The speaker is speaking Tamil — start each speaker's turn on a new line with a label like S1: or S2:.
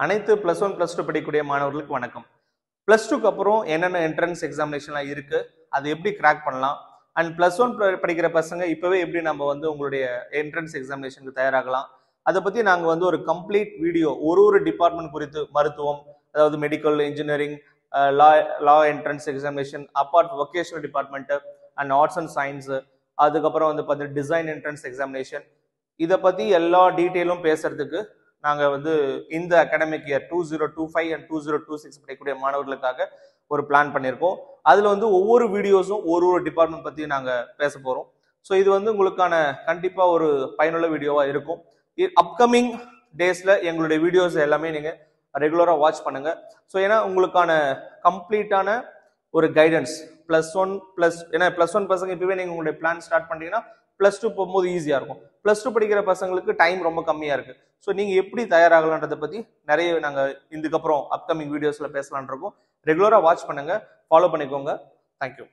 S1: அனைத்து +1 +2 படிக்கக்கூடிய மாணவர்களுக்கு வணக்கம். +2க்கு அப்புறம் என்னென்ன என்ட்ரன்ஸ் எக்ஸாமினேஷன்லாம் இருக்கு, அது எப்படி கிராக் பண்ணலாம், அண்ட் +1 படிக்கிற பசங்க இப்பவே எப்படி நம்ம வந்து உங்களுடைய என்ட்ரன்ஸ் எக்ஸாமினேஷனுக்கு தயாராகலாம், அதை பத்தி நாங்க வந்து ஒரு கம்ப்ளீட் வீடியோ ஒரு டிபார்ட்மெண்ட் குறித்து, மருத்துவம், அதாவது medical, engineering, law entrance examination, apart vocational department and arts and science, அதுக்கப்புறம் வந்து பார்த்தீங்கன்னா டிசைன் என்ட்ரன்ஸ் எக்ஸாமினேஷன், இதை பத்தி எல்லா டீட்டெயிலும் பேசுறதுக்கு நாங்க வந்து இந்த அகாடமிக் இயர் 2025 அண்ட் 2026 படிக்கக்கூடிய மாணவர்களுக்காக ஒரு பிளான் பண்ணியிருக்கோம். அதுல வந்து ஒவ்வொரு வீடியோஸும் ஒரு டிபார்ட்மெண்ட் பத்தி நாங்க பேச போறோம். ஸோ இது வந்து உங்களுக்கான கண்டிப்பா ஒரு பயனுள்ள வீடியோவா இருக்கும். அப்கமிங் டேஸ்ல எங்களுடைய வீடியோஸ் எல்லாமே நீங்க ரெகுலரா வாட்ச் பண்ணுங்க. ஸோ ஏன்னா உங்களுக்கான கம்ப்ளீட்டான ஒரு கைடன்ஸ் ஏன்னா +1 பசங்க இப்பவே நீங்க உங்களுடைய பிளான் ஸ்டார்ட் பண்ணீங்கன்னா +2 போகும்போது ஈஸியா இருக்கும். +2 படிக்கிற பசங்களுக்கு டைம் ரொம்ப கம்மியா இருக்கு. ஸோ நீங்க எப்படி தயாராகலான்றதை பத்தி நிறைய நாங்க இதுக்கப்புறம் அப்கமிங் வீடியோஸ்ல பேசலான் இருக்கோம். ரெகுலரா வாட்ச் பண்ணுங்க, ஃபாலோ பண்ணிக்கோங்க. தேங்க்யூ.